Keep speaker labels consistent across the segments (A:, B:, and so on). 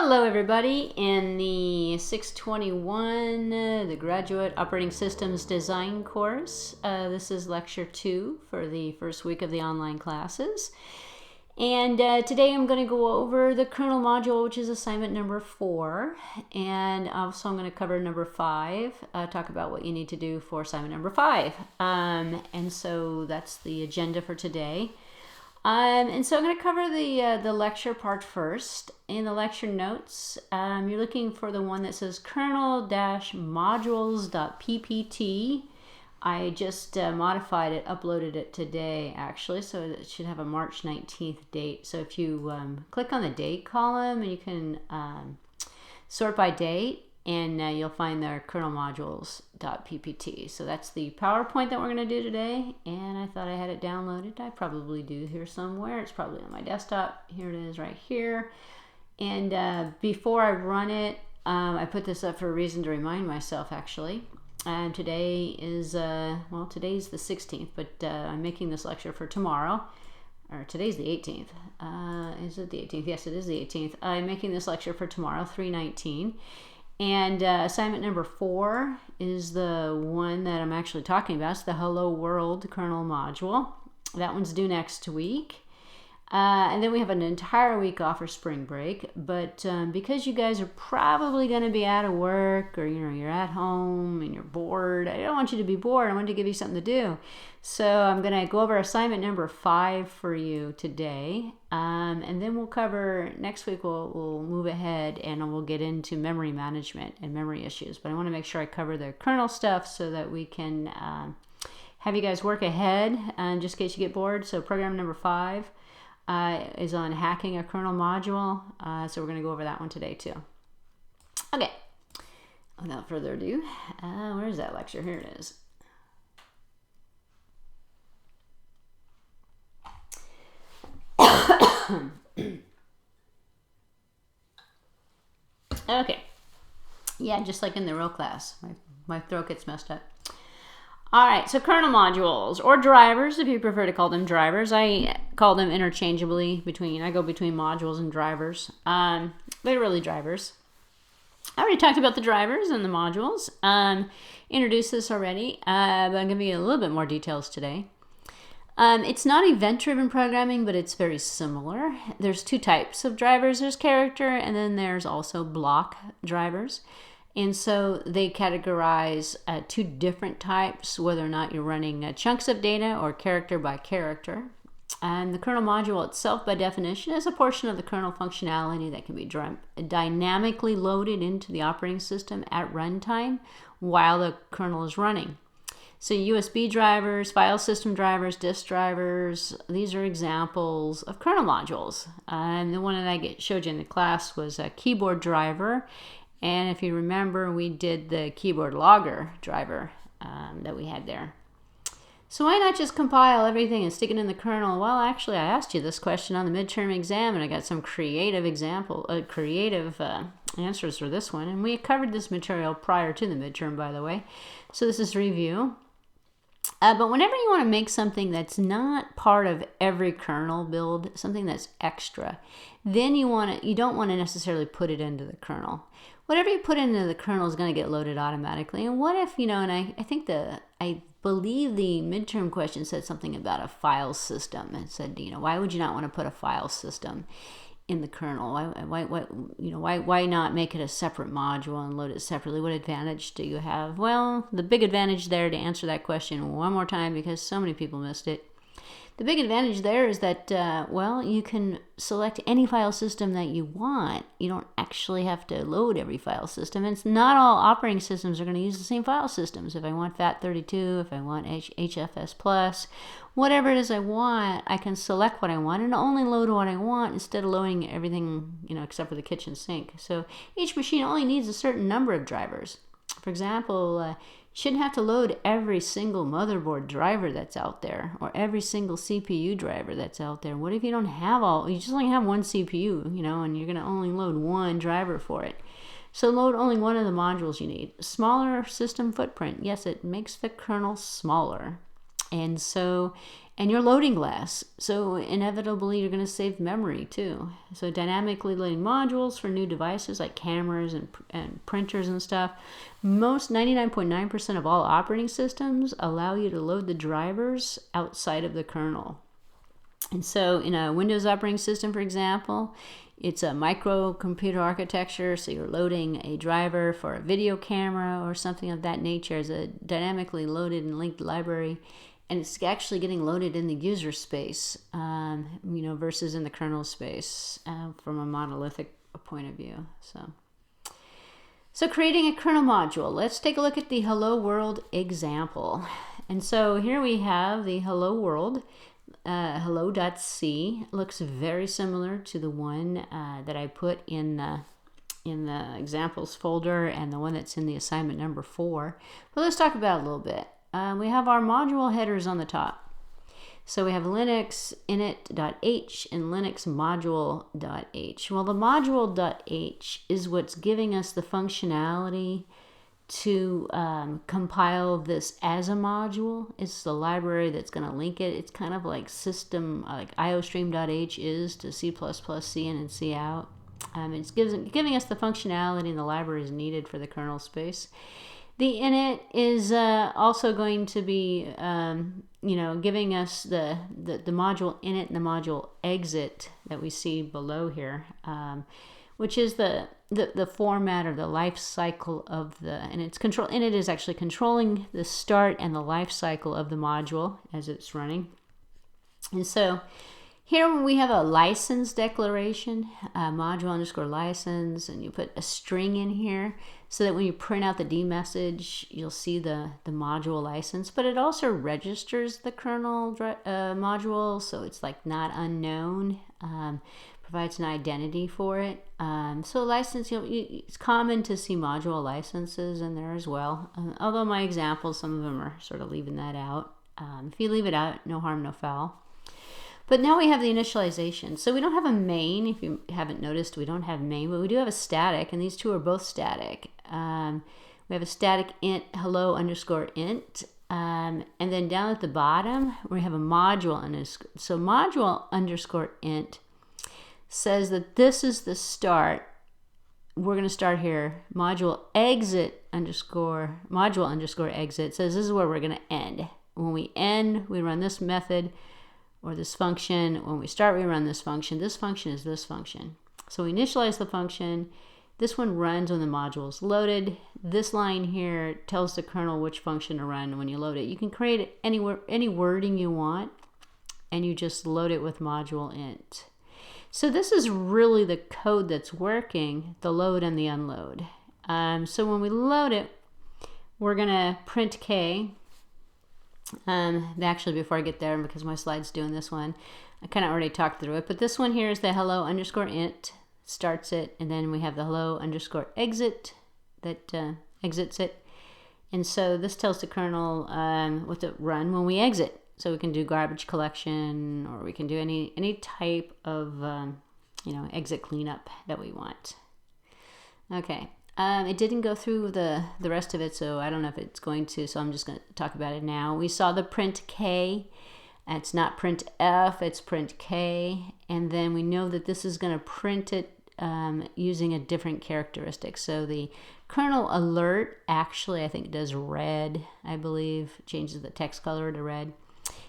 A: Hello everybody. In the 621, the Graduate Operating Systems Design course, this is lecture 2 for the first week of the online classes. And today I'm going to go over the Kernel Module, which is assignment number 4. And also I'm going to cover number 5, talk about what you need to do for assignment number 5. And so that's the agenda for today. And so I'm going to cover the lecture part first. In the lecture notes, you're looking for the one that says kernel-modules.ppt. I just modified it, uploaded it today actually, so it should have a March 19th date. So if you click on the date column, and you can sort by date, and you'll find there kernel-modules.ppt. So that's the PowerPoint that we're going to do today, and I thought I had it downloaded. I probably do here somewhere. It's probably on my desktop. Here it is right here. And before I run it, I put this up for a reason to remind myself actually. And today is, today's the 16th, but I'm making this lecture for tomorrow. Or today's the 18th. Is it the 18th? Yes, it is the 18th. I'm making this lecture for tomorrow, 3/19. And assignment number 4 is the one that I'm actually talking about. It's the Hello World Kernel Module. That one's due next week. And then we have an entire week off for spring break. But because you guys are probably going to be out of work, or you're at home and you're bored, I don't want you to be bored. I want to give you something to do. So I'm going to go over assignment number 5 for you today. And then we'll cover, next week we'll move ahead and we'll get into memory management and memory issues. But I want to make sure I cover the kernel stuff so that we can have you guys work ahead just in case you get bored. So program number 5 is on hacking a kernel module. So we're going to go over that one today too. Okay, without further ado, where is that lecture? Here it is. Okay, yeah, just like in the real class, my throat gets messed up. All right, so kernel modules, or drivers if you prefer to call them drivers. I call them interchangeably I go between modules and drivers. They're really drivers. I already talked about the drivers and the modules. Introduced this already, but I'm going to give you a little bit more details today. It's not event-driven programming, but it's very similar. There's 2 types of drivers. There's character, and then there's also block drivers. And so they categorize 2 different types, whether or not you're running chunks of data or character by character. And the kernel module itself, by definition, is a portion of the kernel functionality that can be dynamically loaded into the operating system at runtime while the kernel is running. So USB drivers, file system drivers, disk drivers, these are examples of kernel modules. And the one that I showed you in the class was a keyboard driver. And if you remember, we did the keyboard logger driver that we had there. So why not just compile everything and stick it in the kernel? Well, actually, I asked you this question on the midterm exam, and I got some creative answers for this one. And we covered this material prior to the midterm, by the way. So this is review. But whenever you want to make something that's not part of every kernel build, something that's extra, then you don't want to necessarily put it into the kernel. Whatever you put into the kernel is going to get loaded automatically. And what if, and I believe the midterm question said something about a file system. It said, why would you not want to put a file system in the kernel? Why not make it a separate module and load it separately? What advantage do you have? Well, the big advantage there, to answer that question one more time because so many people missed it, the big advantage there is that, you can select any file system that you want. You don't actually have to load every file system. And it's not all operating systems are going to use the same file systems. If I want FAT32, if I want HFS+, whatever it is I want, I can select what I want and only load what I want instead of loading everything, except for the kitchen sink. So each machine only needs a certain number of drivers. For example, you shouldn't have to load every single motherboard driver that's out there or every single CPU driver that's out there. What if you don't have you just only have one CPU, and you're going to only load one driver for it. So load only one of the modules you need. Smaller system footprint. Yes, it makes the kernel smaller. And so And you're loading less, so inevitably you're going to save memory too. So dynamically loading modules for new devices like cameras and printers and stuff. Most 99.9% of all operating systems allow you to load the drivers outside of the kernel. And so in a Windows operating system, for example, it's a microcomputer architecture, so you're loading a driver for a video camera or something of that nature as a dynamically loaded and linked library. And it's actually getting loaded in the user space, versus in the kernel space from a monolithic point of view. So creating a kernel module. Let's take a look at the Hello World example. And so here we have the Hello World, hello.c. Looks very similar to the one that I put in the examples folder and the one that's in the assignment number 4. But let's talk about it a little bit. We have our module headers on the top. So we have Linux init.h and Linux module.h. Well, the module.h is what's giving us the functionality to compile this as a module. It's the library that's going to link it. It's kind of like system, like iostream.h is to C++ C in and C out. It's giving us the functionality and the libraries needed for the kernel space. The init is also going to be, giving us the module init and the module exit that we see below here, which is the format or the life cycle of and it's control. Init is actually controlling the start and the life cycle of the module as it's running. And so here when we have a license declaration, module underscore license, and you put a string in here so that when you print out the D message, you'll see the module license, but it also registers the kernel module, so it's like not unknown, provides an identity for it. So license, it's common to see module licenses in there as well, although my examples, some of them are sort of leaving that out. If you leave it out, no harm, no foul. But now we have the initialization. So we don't have a main. If you haven't noticed, we don't have main, but we do have a static, and these two are both static. We have a static int hello underscore int, and then down at the bottom, we have a module underscore. So module underscore int says that this is the start. We're going to start here. Module exit underscore, module underscore exit says this is where we're going to end. When we end, we run this method or this function. When we start, we run this function. This function is this function. So we initialize the function. This one runs when the module is loaded. This line here tells the kernel which function to run when you load it. You can create any wording you want, and you just load it with module int. So this is really the code that's working, the load and the unload. So when we load it, we're going to print k. Actually, before I get there, because my slide's doing this one, I kind of already talked through it, but this one here is the hello underscore int, starts it, and then we have the hello underscore exit that exits it. And so this tells the kernel what to run when we exit. So we can do garbage collection, or we can do any type of exit cleanup that we want. Okay. It didn't go through the rest of it, so I don't know if it's going to, so I'm just going to talk about it now. We saw the print K. It's not print F, it's print K. And then we know that this is going to print it using a different characteristic. So the kernel alert actually, I think, does red, I believe, changes the text color to red.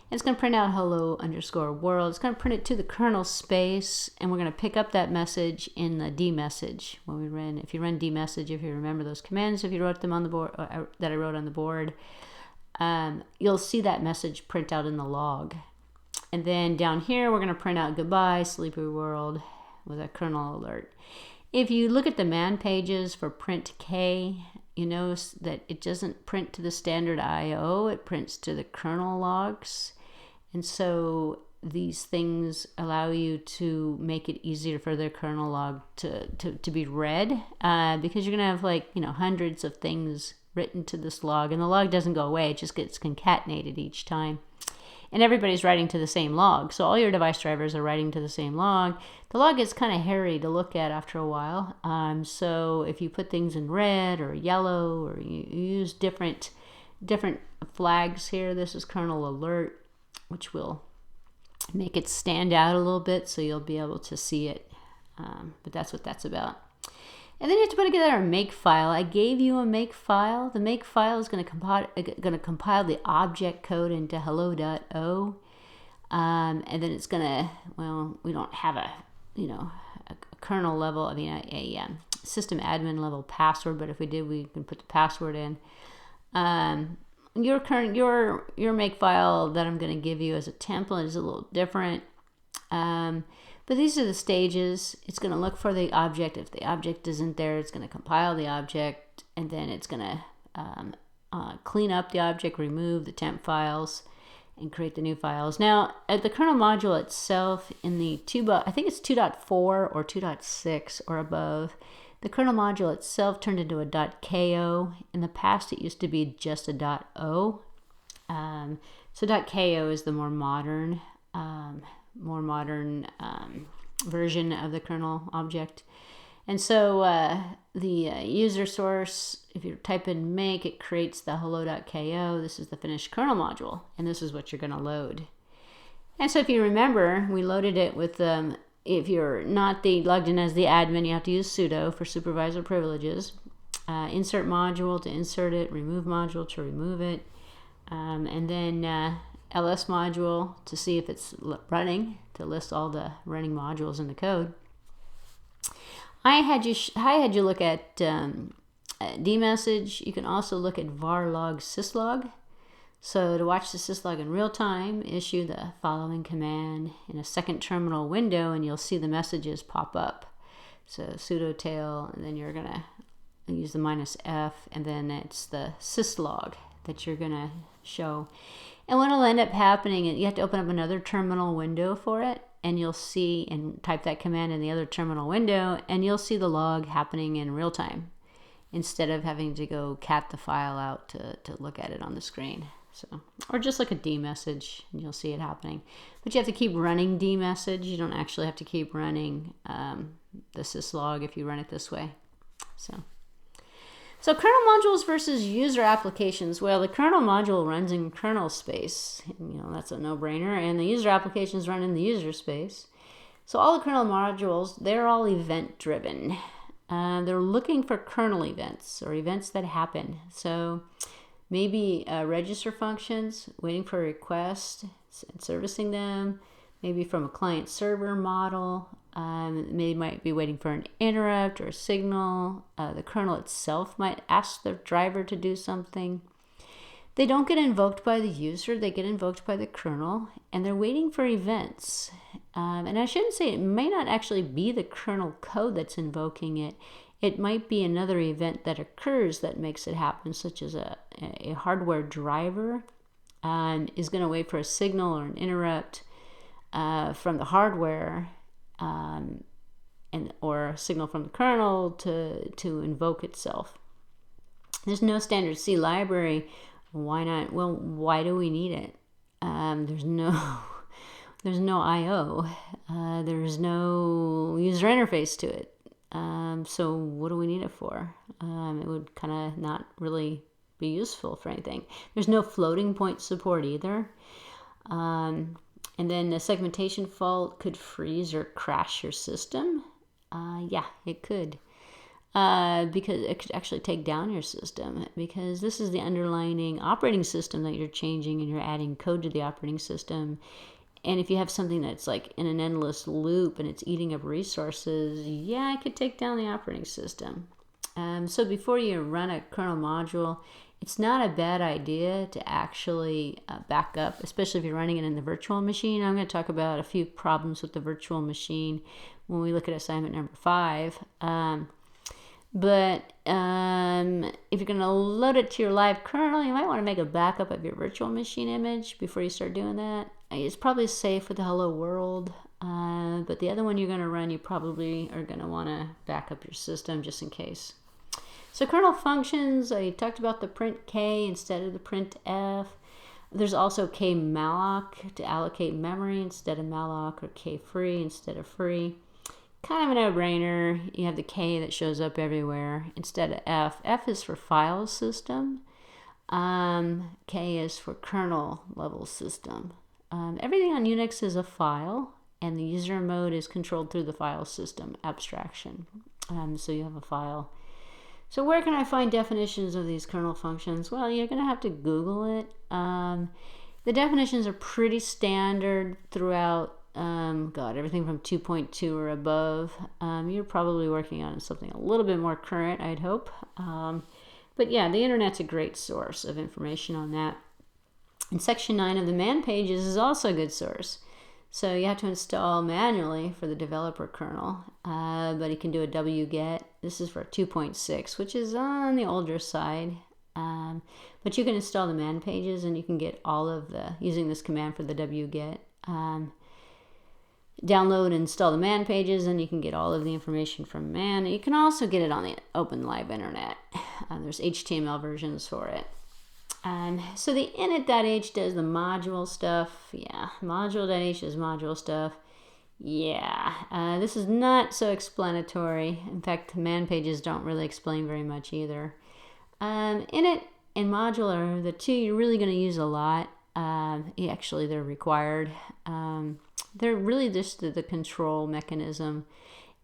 A: It's going to print out hello underscore world. It's going to print it to the kernel space, and we're going to pick up that message in the D message when we run. If you run D message, if you remember those commands, if you wrote them on the board that I wrote on the board, you'll see that message print out in the log. And then down here, we're going to print out goodbye sleepy world with a kernel alert. If you look at the man pages for print K, you notice that it doesn't print to the standard IO, it prints to the kernel logs. And so these things allow you to make it easier for the kernel log to be read, because you're going to have hundreds of things written to this log, and the log doesn't go away, it just gets concatenated each time. And everybody's writing to the same log, so all your device drivers are writing to the same log. The log gets kind of hairy to look at after a while, so if you put things in red or yellow, or you use different flags here, this is kernel alert, which we'll make it stand out a little bit so you'll be able to see it. But that's what that's about. And then you have to put together a Makefile. I gave you a Makefile. The Makefile is going to compile the object code into hello.o. And then it's going to, well, we don't have a kernel level, a system admin level password, but if we did, we can put the password in. Your Makefile that I'm going to give you as a template is a little different. But these are the stages. It's going to look for the object. If the object isn't there, it's going to compile the object, and then it's going to clean up the object, remove the temp files, and create the new files. Now, at the kernel module itself, in the I think it's 2.4 or 2.6 or above, the kernel module itself turned into a .ko. In the past, it used to be just a .o. So .ko is the more modern version of the kernel object. And so the user source, if you type in make, it creates the hello.ko. This is the finished kernel module, and this is what you're going to load. And so if you remember, we loaded it with, if you're not logged in as the admin, you have to use sudo for supervisor privileges. Insert module to insert it, remove module to remove it, and then ls module to see if it's running, to list all the running modules in the code. I had you look at dmessage. You can also look at var log syslog. So to watch the syslog in real time, issue the following command in a second terminal window, and you'll see the messages pop up. So sudo tail, and then you're gonna use the -f, and then it's the syslog that you're gonna show. And what will end up happening is you have to open up another terminal window for it, and you'll see, and type that command in the other terminal window, and you'll see the log happening in real time instead of having to go cat the file out to look at it on the screen. So, or just like a dmessage, and you'll see it happening. But you have to keep running dmessage. You don't actually have to keep running the syslog if you run it this way. So kernel modules versus user applications. Well, the kernel module runs in kernel space. That's a no-brainer. And the user applications run in the user space. So all the kernel modules, they're all event-driven. They're looking for kernel events or events that happen. So maybe register functions, waiting for a request and servicing them. Maybe from a client-server model. They might be waiting for an interrupt or a signal. The kernel itself might ask the driver to do something. They don't get invoked by the user, they get invoked by the kernel, and they're waiting for events. And I shouldn't say, it may not actually be the kernel code that's invoking it. It might be another event that occurs that makes it happen, such as a hardware driver is going to wait for a signal or an interrupt from the hardware, or a signal from the kernel to invoke itself. There's no standard C library. Why not? Well, why do we need it? There's no I/O. There's no user interface to it. So what do we need it for? It would kind of not really be useful for anything. There's no floating point support either. And then a segmentation fault could freeze or crash your system. Yeah, it could. Because it could actually take down your system, because this is the underlying operating system that you're changing, and you're adding code to the operating system. And if you have something that's like in an endless loop and it's eating up resources, yeah, it could take down the operating system. So before you run a kernel module, it's not a bad idea to actually back up, especially if you're running it in the virtual machine. I'm going to talk about a few problems with the virtual machine when we look at assignment number 5. But if you're going to load it to your live kernel, you might want to make a backup of your virtual machine image before you start doing that. It's probably safe with the hello world, but the other one you're going to run, you probably are going to want to back up your system just in case. So kernel functions, I talked about the print K instead of the print F. There's also kmalloc to allocate memory instead of malloc, or kfree instead of free. Kind of a no-brainer. You have the K that shows up everywhere instead of F. F is for file system. K is for kernel level system. Everything on Unix is a file, and the user mode is controlled through the file system abstraction. So you have a file. So where can I find definitions of these kernel functions? Well, you're going to have to Google it. The definitions are pretty standard throughout, everything from 2.2 or above. You're probably working on something a little bit more current, I'd hope. But yeah, the internet's a great source of information on that. And section 9 of the man pages is also a good source. So you have to install manually for the developer kernel, but you can do a wget. This is for 2.6, which is on the older side. But you can install the man pages, and you can get all of using this command for the wget. Download and install the man pages, and you can get all of the information from man. You can also get it on the open live internet. There's HTML versions for it. So the init.h does the module stuff. Yeah, module.h does module stuff. Yeah, this is not so explanatory. In fact, man pages don't really explain very much either. Init and module are the two you're really going to use a lot. Actually, they're required. They're really just the control mechanism.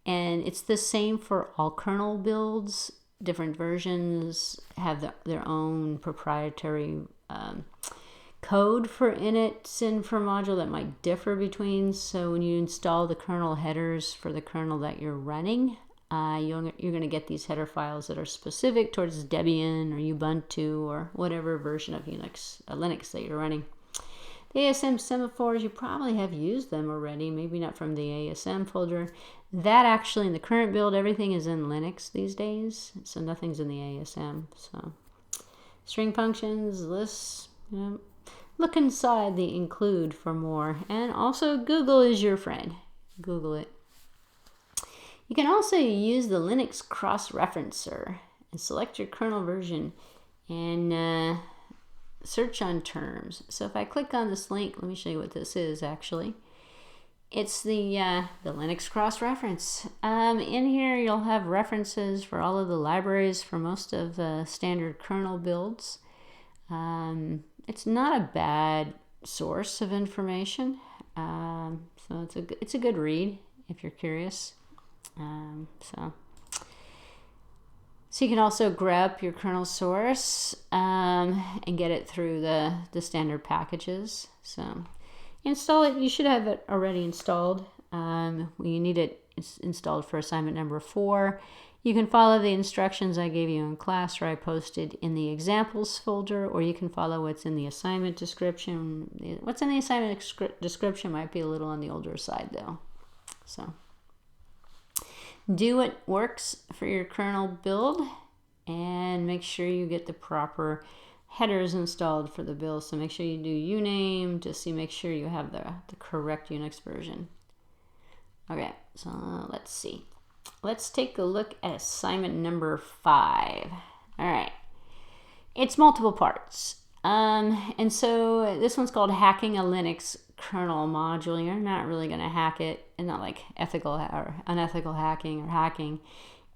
A: And it's the same for all kernel builds. Different versions have their own proprietary code for init and for module that might differ between. So when you install the kernel headers for the kernel that you're running, you're going to get these header files that are specific towards Debian or Ubuntu or whatever version of Linux that you're running. The ASM semaphores, you probably have used them already, maybe not from the ASM folder. That actually, in the current build, everything is in Linux these days, so nothing's in the ASM. So, string functions, lists, look inside the include for more. And also, Google is your friend. Google it. You can also use the Linux cross-referencer and select your kernel version and search on terms. So if I click on this link, let me show you what this is actually. It's the Linux cross-reference. In here you'll have references for all of the libraries for most of the standard kernel builds. It's not a bad source of information. So it's a good read if you're curious. So you can also grab your kernel source and get it through the standard packages. So install it. You should have it already installed. When you need it, it's installed for assignment number 4. You can follow the instructions I gave you in class, or I posted in the examples folder, or you can follow what's in the assignment description. What's in the assignment description might be a little on the older side though. So do what works for your kernel build and make sure you get the proper headers installed for the build. So make sure you do uname to make sure you have the correct Unix version. Okay, so let's see. Let's take a look at assignment number 5. All right, it's multiple parts. And so this one's called Hacking a Linux Kernel Module. You're not really going to hack it, and not like ethical or unethical hacking or hacking.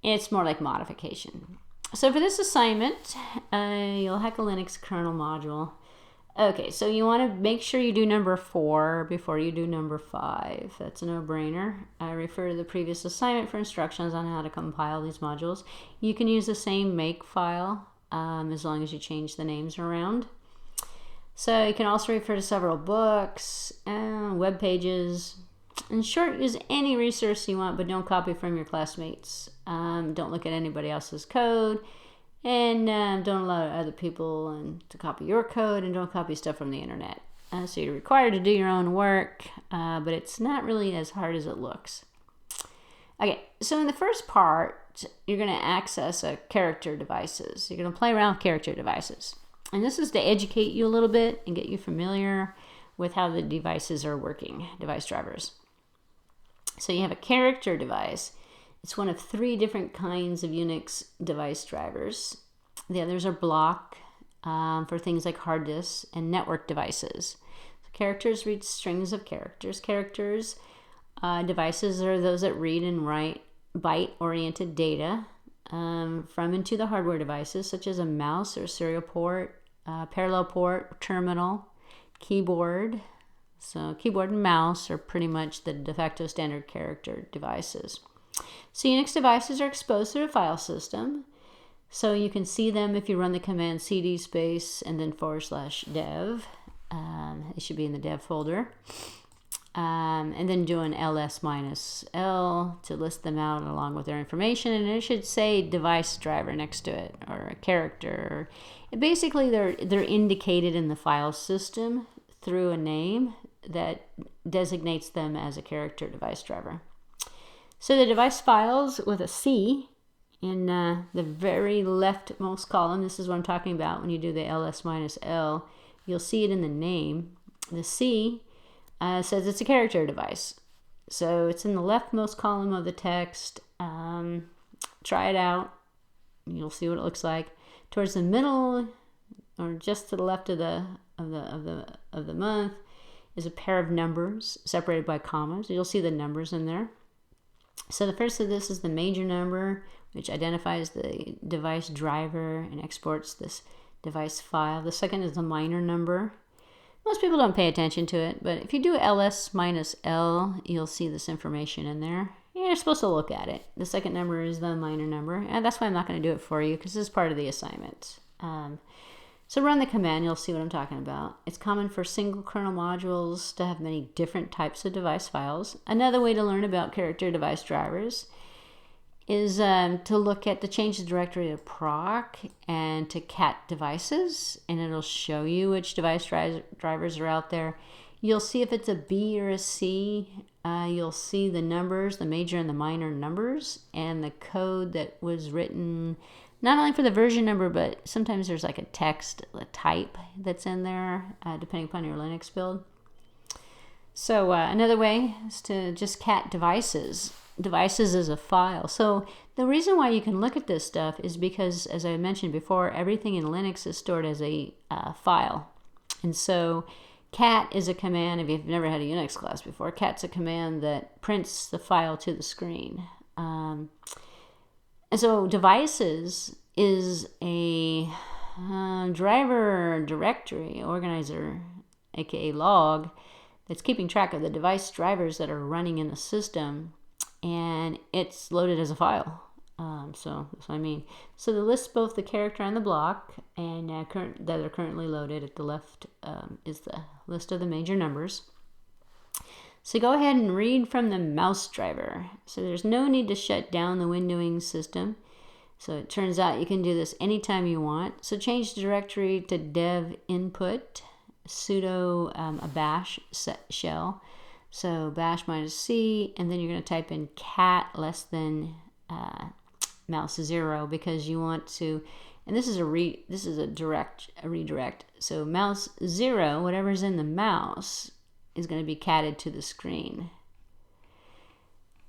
A: It's more like modification. So for this assignment, you'll hack a Linux kernel module. Okay, so you want to make sure you do number 4 before you do number 5. That's a no-brainer. I refer to the previous assignment for instructions on how to compile these modules. You can use the same Makefile as long as you change the names around. So you can also refer to several books, web pages. In short, use any resource you want, but don't copy from your classmates. Don't look at anybody else's code, and don't allow other people to copy your code, and don't copy stuff from the internet. So you're required to do your own work, but it's not really as hard as it looks. Okay, so in the first part, you're going to access character devices. You're going to play around with character devices. And this is to educate you a little bit and get you familiar with how the devices are working, device drivers. So you have a character device. It's one of 3 different kinds of Unix device drivers. The others are block for things like hard disks and network devices. So characters read strings of characters. Devices are those that read and write byte-oriented data from and to the hardware devices, such as a mouse or serial port, parallel port, terminal, keyboard, So keyboard and mouse are pretty much the de facto standard character devices. So Unix devices are exposed to the file system. So you can see them if you run the command cd space and then /dev. It should be in the dev folder. And then do an ls-l to list them out along with their information, and it should say device driver next to it, or a character. Basically, they're indicated in the file system through a name that designates them as a character device driver. So the device files with a C in the very leftmost column, this is what I'm talking about when you do the ls-l, you'll see it in the name. The C says it's a character device. So it's in the leftmost column of the text. Try it out. You'll see what it looks like. Towards the middle, or just to the left of the month, is a pair of numbers separated by commas. You'll see the numbers in there. So the first of this is the major number, which identifies the device driver and exports this device file. The second is the minor number. Most people don't pay attention to it, but if you do ls-l, you'll see this information in there. You're supposed to look at it. The second number is the minor number, and that's why I'm not going to do it for you, because this is part of the assignment. So run the command, you'll see what I'm talking about. It's common for single kernel modules to have many different types of device files. Another way to learn about character device drivers is to look at the change directory of proc and to cat devices, and it'll show you which device drivers are out there. You'll see if it's a B or a C. You'll see the numbers, the major and the minor numbers, and the code that was written not only for the version number, but sometimes there's like a text, a type that's in there, depending upon your Linux build. So another way is to just cat devices. Devices is a file. So the reason why you can look at this stuff is because, as I mentioned before, everything in Linux is stored as a file. And so cat is a command. If you've never had a Unix class before, cat's a command that prints the file to the screen. And so devices is a driver directory organizer, aka log, that's keeping track of the device drivers that are running in the system, and it's loaded as a file. So that's what I mean. So the lists both the character and the block, and that are currently loaded. At the left is the list of the major numbers. So go ahead and read from the mouse driver. So there's no need to shut down the windowing system. So it turns out you can do this anytime you want. So change the directory to dev input, sudo a bash shell. So bash -c, and then you're going to type in cat less than mouse 0, because you want to, and this is a redirect. So mouse 0, whatever's in the mouse, is going to be catted to the screen.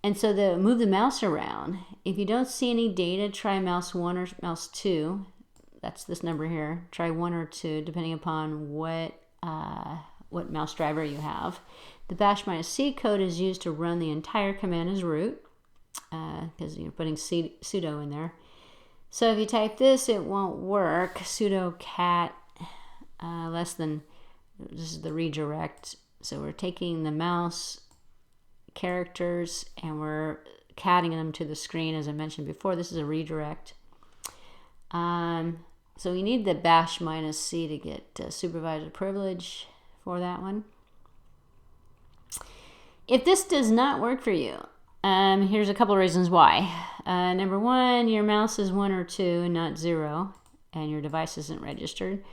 A: And so move the mouse around. If you don't see any data, try mouse 1 or mouse 2. That's this number here. Try 1 or 2, depending upon what mouse driver you have. The bash -c code is used to run the entire command as root, because you're putting sudo in there. So if you type this, it won't work. Sudo cat less than, this is the redirect. So we're taking the mouse characters and we're catting them to the screen. As I mentioned before, this is a redirect. So we need the bash -c to get supervisor privilege for that one. If this does not work for you, here's a couple of reasons why. Number one, your mouse is 1 or 2 and not 0, and your device isn't registered.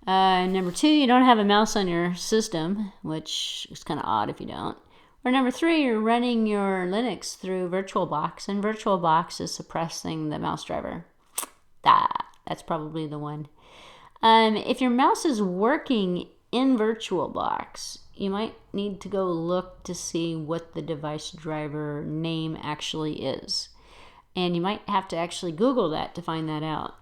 A: Number two, you don't have a mouse on your system, which is kind of odd if you don't. Or number three, you're running your Linux through VirtualBox, and VirtualBox is suppressing the mouse driver. That's probably the one. If your mouse is working in VirtualBox, you might need to go look to see what the device driver name actually is. And you might have to actually Google that to find that out.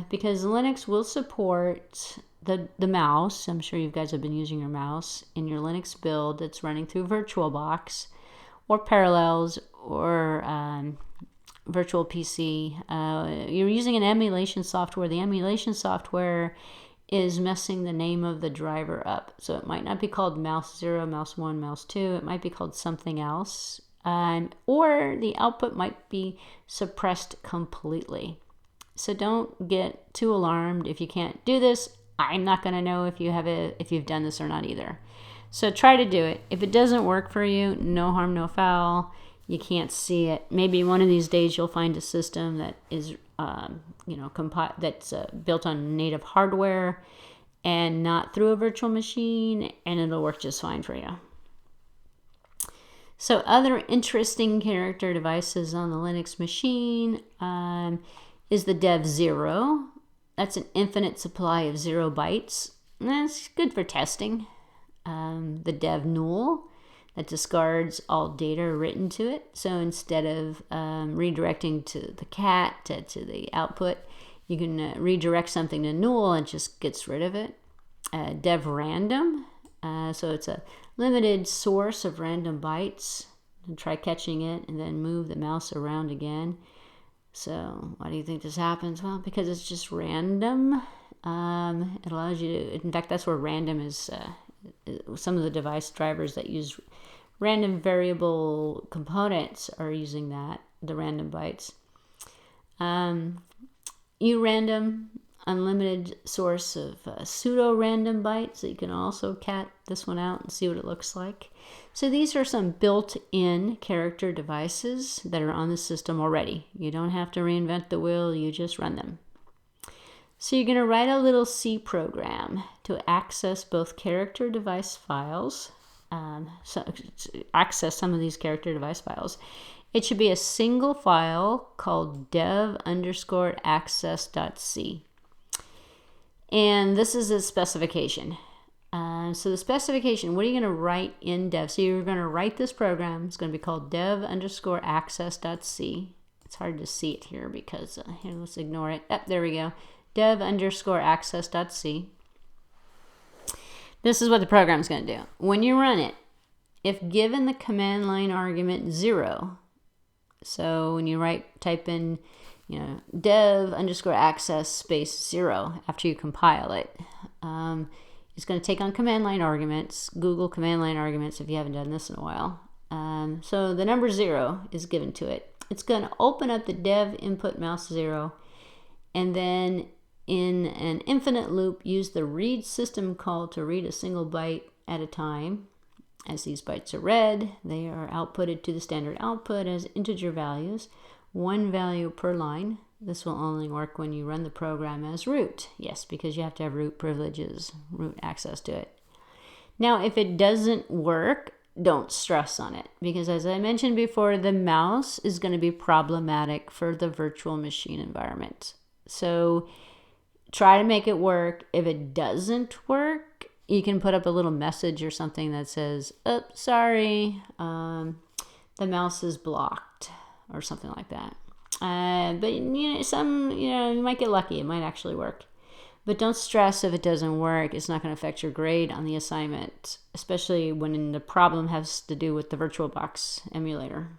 A: Because Linux will support the mouse. I'm sure you guys have been using your mouse in your Linux build that's running through VirtualBox or Parallels or Virtual PC. You're using an emulation software. The emulation software is messing the name of the driver up. So it might not be called mouse 0, mouse 1, mouse 2. It might be called something else. Or the output might be suppressed completely. So don't get too alarmed if you can't do this. I'm not going to know if you've done this or not either. So try to do it. If it doesn't work for you, no harm, no foul. You can't see it. Maybe one of these days you'll find a system that is, that's built on native hardware and not through a virtual machine, and it'll work just fine for you. So other interesting character devices on the Linux machine is the dev 0. That's an infinite supply of 0 bytes. That's good for testing. The dev null, that discards all data written to it. So instead of redirecting to the cat, to the output, you can redirect something to null and just gets rid of it. Dev random, so it's a limited source of random bytes. And try catching it and then move the mouse around again. So why do you think this happens? Well, because it's just random. It allows you to, in fact, that's where random is. Some of the device drivers that use random variable components are using that, the random bytes. urandom, unlimited source of pseudo-random bytes, so you can also cat this one out and see what it looks like. So these are some built-in character devices that are on the system already. You don't have to reinvent the wheel, you just run them. So you're going to write a little C program to access both character device files, access some of these character device files. It should be a single file called dev_access.c. And this is a specification. So the specification, what are you going to write in dev? So you're going to write this program. It's going to be called dev_access.c. It's hard to see it here because, here, let's ignore it. Oh, there we go. dev_access.c. This is what the program is going to do. When you run it, if given the command line argument 0, so when you type in, dev_access space 0 after you compile it, it's going to take on command line arguments, Google command line arguments if you haven't done this in a while. So the number 0 is given to it. It's going to open up the dev input mouse 0, and then in an infinite loop, use the read system call to read a single byte at a time. As these bytes are read, they are outputted to the standard output as integer values, 1 value per line. This will only work when you run the program as root. Yes, because you have to have root privileges, root access to it. Now, if it doesn't work, don't stress on it, because as I mentioned before, the mouse is going to be problematic for the virtual machine environment. So try to make it work. If it doesn't work, you can put up a little message or something that says, "Oh, sorry, the mouse is blocked," or something like that. But you might get lucky. It might actually work. But don't stress if it doesn't work. It's not going to affect your grade on the assignment, especially when the problem has to do with the VirtualBox emulator,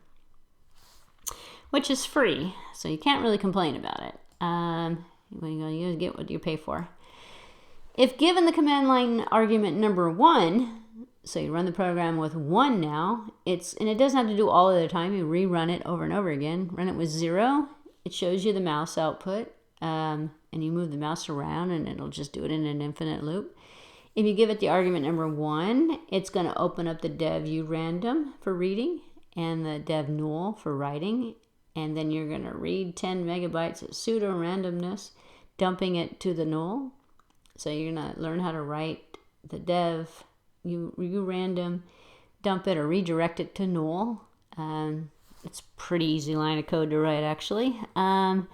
A: which is free, so you can't really complain about it. You get what you pay for. If given the command line argument number 1, so you run the program with 1 now, and it doesn't have to do all of the time. You rerun it over and over again. Run it with 0. It shows you the mouse output, and you move the mouse around, and it'll just do it in an infinite loop. If you give it the argument number 1, it's going to open up the dev urandom for reading and the dev null for writing, and then you're going to read 10 megabytes of pseudo randomness, dumping it to the null. So you're going to learn how to write the dev urandom, dump it or redirect it to null. It's a pretty easy line of code to write, actually. And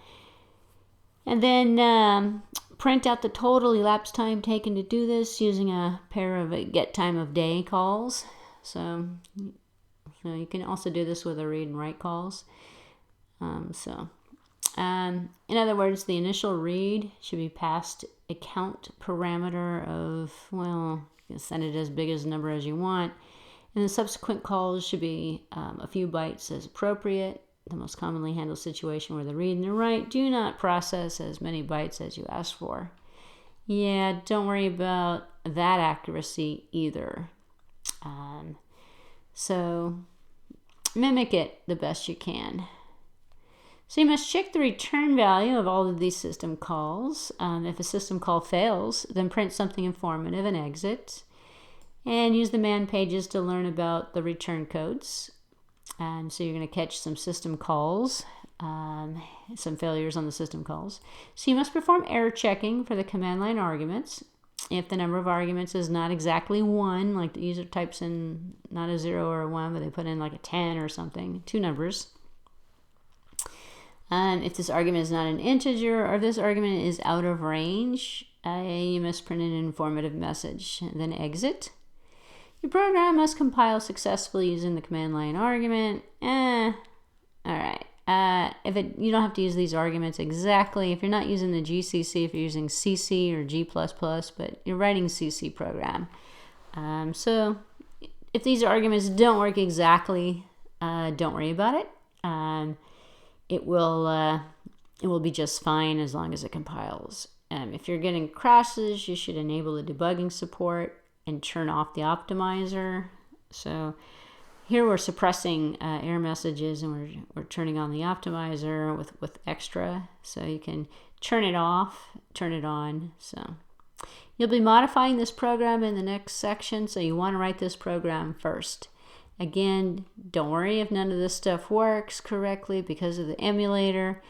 A: then print out the total elapsed time taken to do this using a pair of get time of day calls. So you can also do this with a read and write calls. In other words, the initial read should be passed a count parameter of, you can send it as big as a number as you want. And the subsequent calls should be a few bytes as appropriate. The most commonly handled situation where the read and the write do not process as many bytes as you ask for. Yeah, don't worry about that accuracy either. So mimic it the best you can. So you must check the return value of all of these system calls. If a system call fails, then print something informative and exit. And use the man pages to learn about the return codes. So you're going to catch some system calls, some failures on the system calls. So you must perform error checking for the command line arguments. If the number of arguments is not exactly 1, like the user types in not a 0 or a 1, but they put in like a 10 or something, 2 numbers. If this argument is not an integer, or if this argument is out of range, you must print an informative message, and then exit. Your program must compile successfully using the command line argument. All right. You don't have to use these arguments exactly. If you're not using the GCC, if you're using CC or G++, but you're writing CC program. So if these arguments don't work exactly, don't worry about it. It will be just fine as long as it compiles. If you're getting crashes, you should enable the debugging support and turn off the optimizer. So here we're suppressing error messages, and we're turning on the optimizer with extra. So you can turn it off, turn it on. So you'll be modifying this program in the next section, so you want to write this program first. Again, don't worry if none of this stuff works correctly because of the emulator.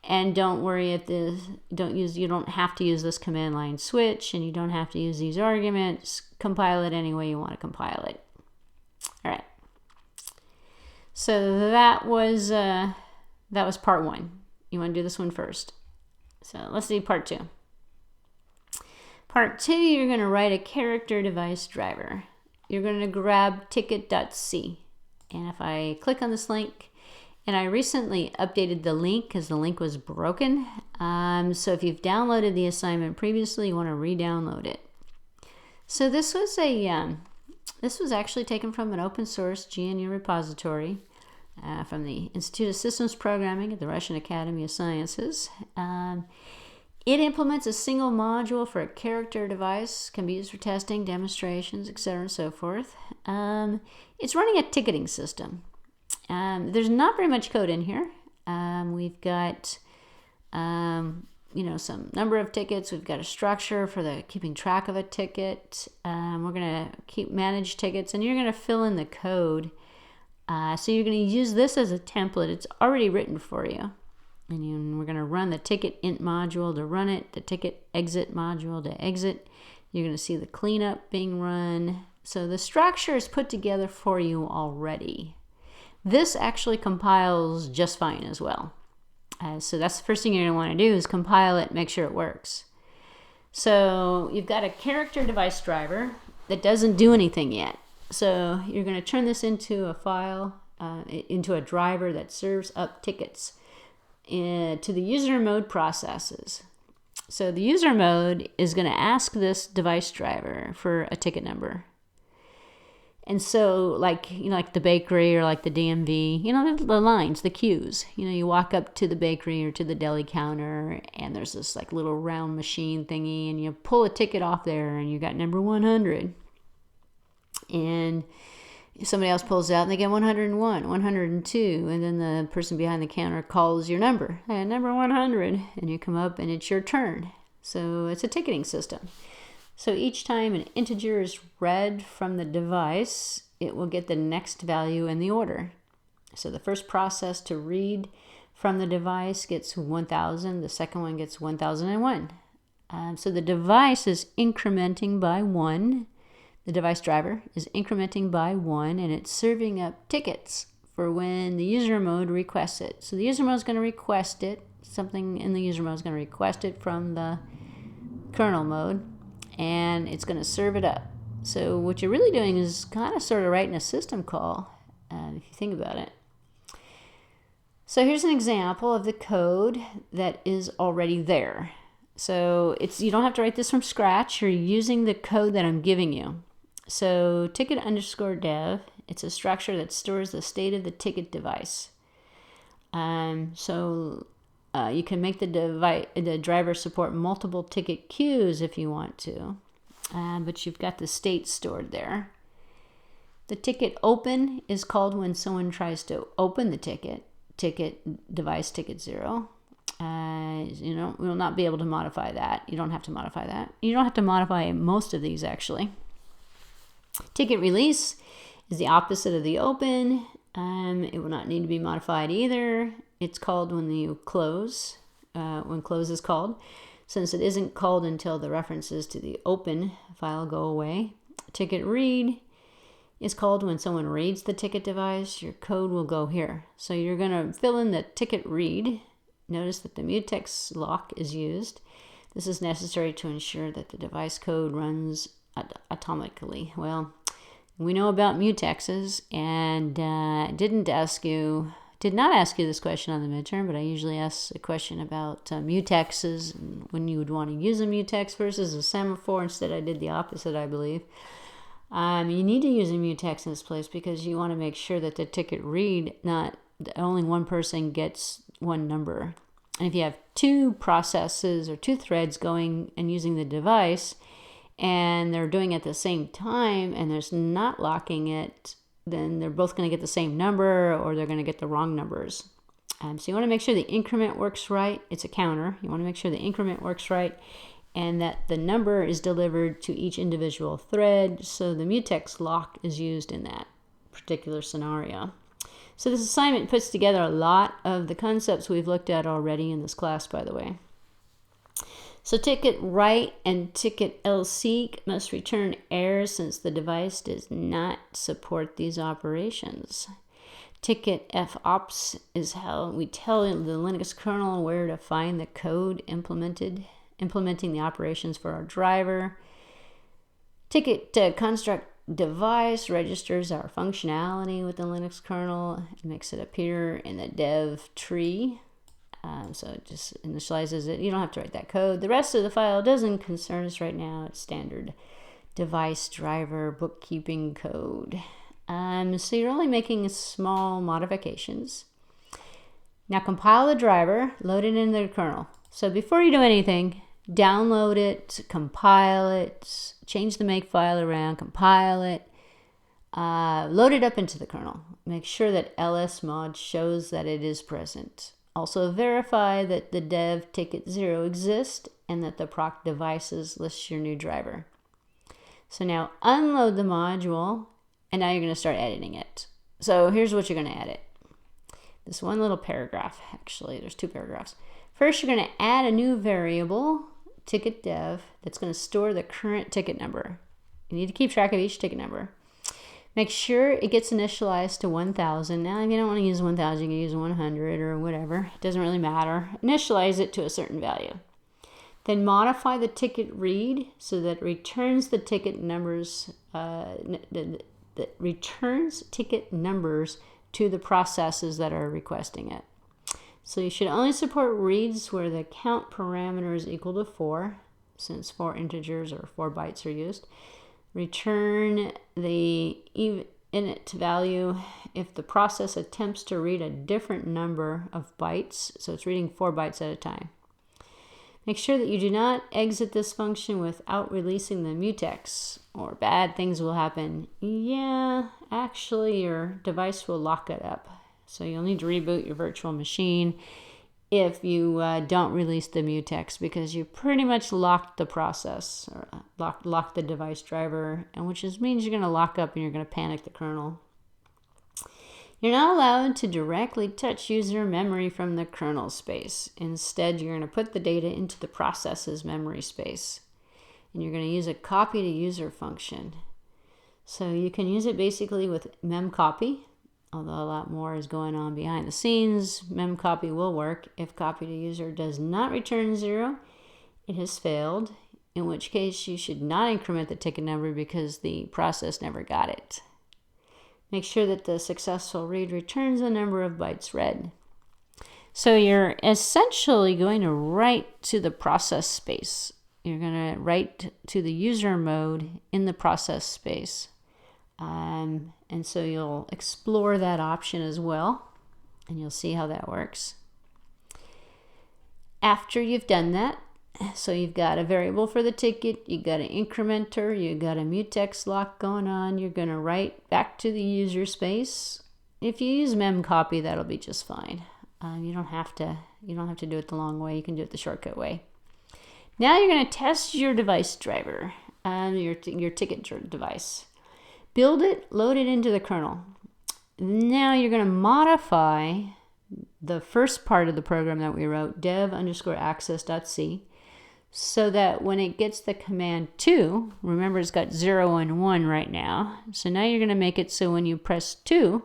A: And don't worry if you don't have to use this command line switch, and you don't have to use these arguments. Compile it any way you want to compile it. All right. So that was part 1. You want to do this one first. So let's do part 2. Part 2, you're going to write a character device driver. You're going to grab ticket.c. And if I click on this link, and I recently updated the link because the link was broken. So if you've downloaded the assignment previously, you want to re-download it. So this was actually taken from an open source GNU repository from the Institute of Systems Programming at the Russian Academy of Sciences. It implements a single module for a character device, can be used for testing, demonstrations, etc., and so forth. It's running a ticketing system. There's not very much code in here. We've got, some number of tickets. We've got a structure for the keeping track of a ticket. We're going to manage tickets, and you're going to fill in the code. So you're going to use this as a template. It's already written for you. And we're going to run the ticket int module to run it, the ticket exit module to exit. You're going to see the cleanup being run. So the structure is put together for you already. This actually compiles just fine as well. So that's the first thing you're going to want to do is compile it, make sure it works. So you've got a character device driver that doesn't do anything yet. So you're going to turn this into a file, into a driver that serves up tickets to the user mode processes. So the user mode is going to ask this device driver for a ticket number. And so like the bakery or like the DMV, the lines, the queues, you walk up to the bakery or to the deli counter, and there's this like little round machine thingy, and you pull a ticket off there, and you got number 100. And somebody else pulls out and they get 101, 102, and then the person behind the counter calls your number, number 100, and you come up and it's your turn. So it's a ticketing system. So each time an integer is read from the device, it will get the next value in the order. So the first process to read from the device gets 1000, the second one gets 1001. So the device is incrementing by 1. The device driver is incrementing by 1, and it's serving up tickets for when the user mode requests it. So the user mode is going to request it. Something in the user mode is going to request it from the kernel mode, and it's going to serve it up. So what you're really doing is kind of sort of writing a system call, if you think about it. So here's an example of the code that is already there. So you don't have to write this from scratch. You're using the code that I'm giving you. So ticket underscore dev, it's a structure that stores the state of the ticket device. So You can make the driver support multiple ticket queues if you want to, but you've got the state stored there. The ticket open is called when someone tries to open the ticket device ticket 0. We will not be able to modify that. You don't have to modify that. You don't have to modify most of these, actually. Ticket release is the opposite of the open. It will not need to be modified either. It's called when you close, when close is called, since it isn't called until the references to the open file go away. Ticket read is called when someone reads the ticket device. Your code will go here. So you're going to fill in the ticket read. Notice that the mutex lock is used. This is necessary to ensure that the device code runs atomically. Well, we know about mutexes, and did not ask you this question on the midterm, but I usually ask a question about mutexes and when you would want to use a mutex versus a semaphore. Instead, I did the opposite, I believe. You need to use a mutex in this place because you want to make sure that the ticket read, not only one person gets one number. And if you have two processes or two threads going and using the device, and they're doing it at the same time, and there's not locking it, then they're both going to get the same number, or they're going to get the wrong numbers. So you want to make sure the increment works right. It's a counter. You want to make sure the increment works right, and that the number is delivered to each individual thread. So the mutex lock is used in that particular scenario. So this assignment puts together a lot of the concepts we've looked at already in this class, by the way. So ticket write and ticket lseek must return errors since the device does not support these operations. Ticket fops is how we tell the Linux kernel where to find the code implementing the operations for our driver. Ticket construct device registers our functionality with the Linux kernel. It makes it appear in the dev tree. So it just initializes it. You don't have to write that code. The rest of the file doesn't concern us right now. It's standard device driver bookkeeping code. So you're only making small modifications. Now compile the driver, load it into the kernel. So before you do anything, download it, compile it, change the Makefile around, compile it, load it up into the kernel. Make sure that lsmod shows that it is present. Also verify that the dev ticket 0 exists and that the proc devices lists your new driver. So now unload the module, and now you're going to start editing it. So here's what you're going to edit. This one little paragraph, actually, there's two paragraphs. First, you're going to add a new variable, ticket dev, that's going to store the current ticket number. You need to keep track of each ticket number. Make sure it gets initialized to 1000. Now, if you don't want to use 1000, you can use 100 or whatever. It doesn't really matter. Initialize it to a certain value. Then modify the ticket read so that it returns the ticket numbers, that returns ticket numbers to the processes that are requesting it. So you should only support reads where the count parameter is equal to 4, since 4 integers or 4 bytes are used. Return the init value if the process attempts to read a different number of bytes, so it's reading 4 bytes at a time. Make sure that you do not exit this function without releasing the mutex, or bad things will happen. Yeah, actually your device will lock it up. So you'll need to reboot your virtual machine if you don't release the mutex, because you pretty much locked the process, or locked the device driver, and which means you're going to lock up and you're going to panic the kernel. You're not allowed to directly touch user memory from the kernel space. Instead, you're going to put the data into the process's memory space, and you're going to use a copy to user function. So you can use it basically with memcopy. Although a lot more is going on behind the scenes, memcopy will work. If copy to user does not return 0, it has failed, in which case you should not increment the ticket number because the process never got it. Make sure that the successful read returns the number of bytes read. So you're essentially going to write to the process space. You're going to write to the user mode in the process space. And so you'll explore that option as well, and you'll see how that works. after you've done that, so you've got a variable for the ticket, you've got an incrementer, you've got a mutex lock going on, you're going to write back to the user space. If you use memcopy, that'll be just fine. You don't have to do it the long way. You can do it the shortcut way. Now you're going to test your device driver, your ticket device. Build it, load it into the kernel. Now you're going to modify the first part of the program that we wrote, dev_access.c, so that when it gets the command 2, remember it's got 0 and 1 right now, so now you're going to make it so when you press 2,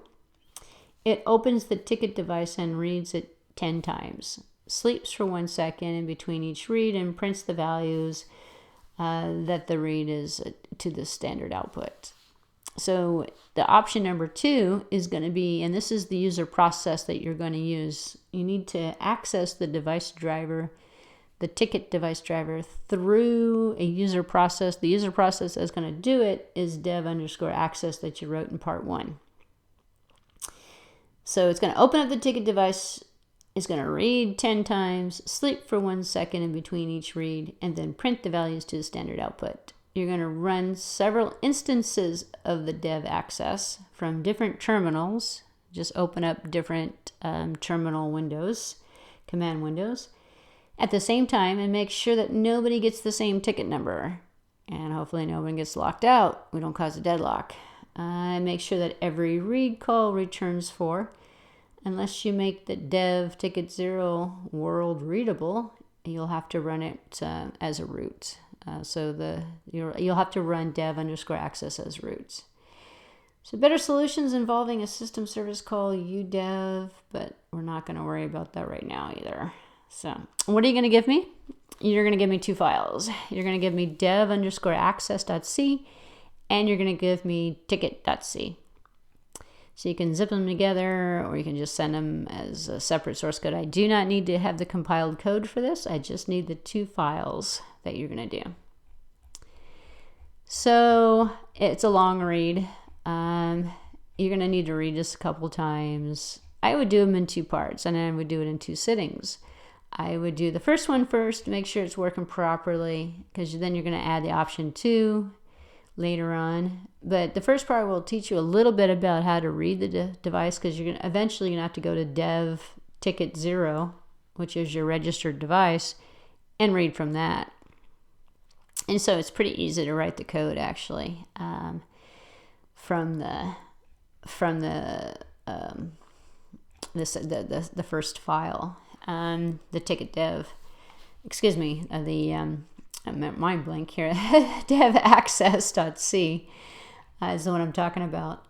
A: it opens the ticket device and reads it 10 times, sleeps for 1 second in between each read, and prints the values that the read is to the standard output. So the option number 2 is going to be, and this is the user process that you're going to use, you need to access the device driver, the ticket device driver, through a user process. The user process that's going to do it is dev_access that you wrote in part 1. So it's going to open up the ticket device, it's going to read 10 times, sleep for 1 second in between each read, and then print the values to the standard output. You're going to run several instances of the dev access from different terminals. Just open up different terminal windows, command windows, at the same time, and make sure that nobody gets the same ticket number. And hopefully no one gets locked out. We don't cause a deadlock. Make sure that every read call returns 4. Unless you make the dev ticket 0 world readable, you'll have to run it as a root. You'll have to run dev_access as roots. So better solutions involving a system service call udev, but we're not going to worry about that right now either. So what are you going to give me? You're going to give me 2 files. You're going to give me dev_access.c, and you're going to give me ticket.c. So you can zip them together, or you can just send them as a separate source code. I do not need to have the compiled code for this. I just need the 2 files that you're going to do. So it's a long read. You're going to need to read this a couple times. I would do them in 2 parts, and I would do it in 2 sittings. I would do the first one first to make sure it's working properly, because then you're going to add the option 2 later on. But the first part will teach you a little bit about how to read the device, because you're eventually going to have to go to dev ticket 0, which is your registered device, and read from that. And so it's pretty easy to write the code actually from the first file, the ticket dev. Excuse me, I'm mind blank here. Dev access.c is the one I'm talking about.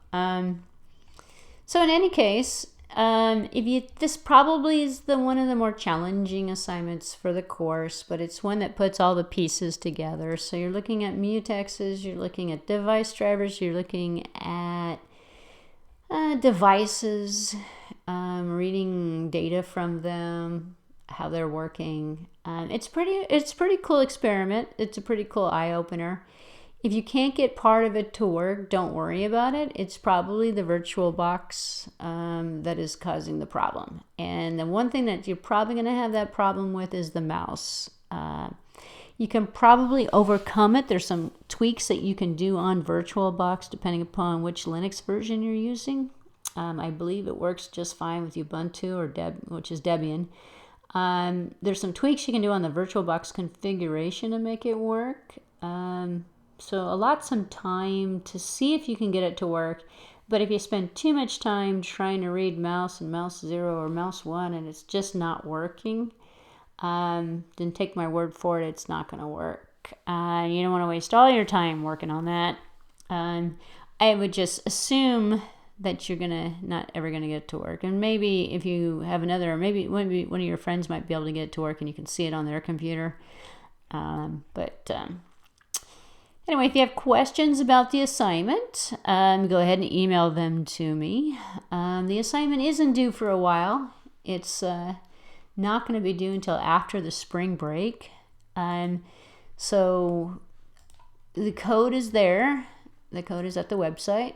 A: So in any case, this probably is one of the more challenging assignments for the course, but it's one that puts all the pieces together. So you're looking at mutexes, you're looking at device drivers, you're looking at devices, reading data from them, how they're working. It's pretty cool experiment. It's a pretty cool eye opener. If you can't get part of it to work, don't worry about it. It's probably the virtual box that is causing the problem. And the one thing that you're probably going to have that problem with is the mouse. You can probably overcome it. There's some tweaks that you can do on VirtualBox depending upon which Linux version you're using. I believe it works just fine with Ubuntu or which is Debian. There's some tweaks you can do on the VirtualBox configuration to make it work. So allot some time to see if you can get it to work. But if you spend too much time trying to read mouse and mouse 0 or mouse 1 and it's just not working, then take my word for it, it's not going to work. You don't want to waste all your time working on that. I would just assume that you're not ever gonna get it to work. And maybe if you have another, or maybe one of your friends might be able to get it to work and you can see it on their computer. Anyway, if you have questions about the assignment, go ahead and email them to me. The assignment isn't due for a while. It's not going to be due until after the spring break. So the code is there. The code is at the website.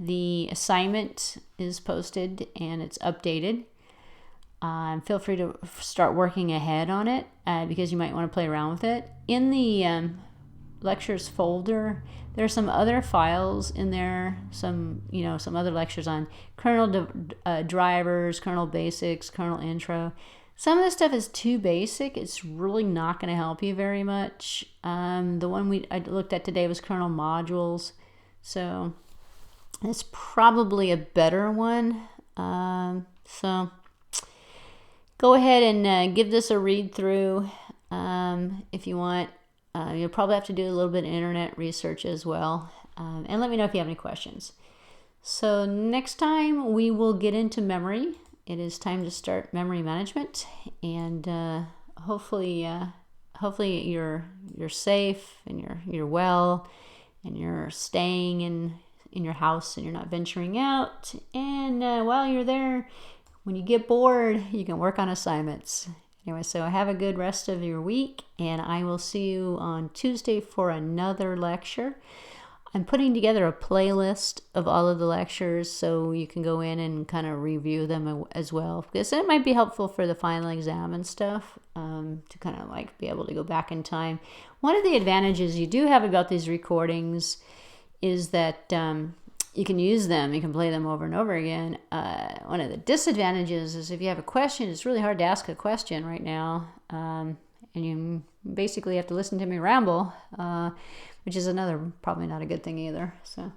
A: The assignment is posted and it's updated. feel free to start working ahead on it because you might want to play around with it. In the lectures folder, there are some other files in there, some other lectures on kernel drivers, kernel basics, kernel intro. Some of this stuff is too basic. It's really not going to help you very much. The one I looked at today was kernel modules, so it's probably a better one. So go ahead and give this a read through if you want. You'll probably have to do a little bit of internet research as well. And let me know if you have any questions. So next time we will get into memory. It is time to start memory management, and hopefully you're safe and you're well, and you're staying in your house and you're not venturing out. And while you're there, when you get bored, you can work on assignments. Anyway, so have a good rest of your week, and I will see you on Tuesday for another lecture. I'm putting together a playlist of all of the lectures so you can go in and kind of review them as well, because it might be helpful for the final exam and stuff, to kind of like be able to go back in time. One of the advantages you do have about these recordings is that you can use them, you can play them over and over again. One of the disadvantages is if you have a question, it's really hard to ask a question right now, and you basically have to listen to me ramble, which is probably not a good thing either. So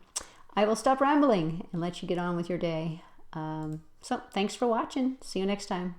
A: I will stop rambling and let you get on with your day. So thanks for watching. See you next time.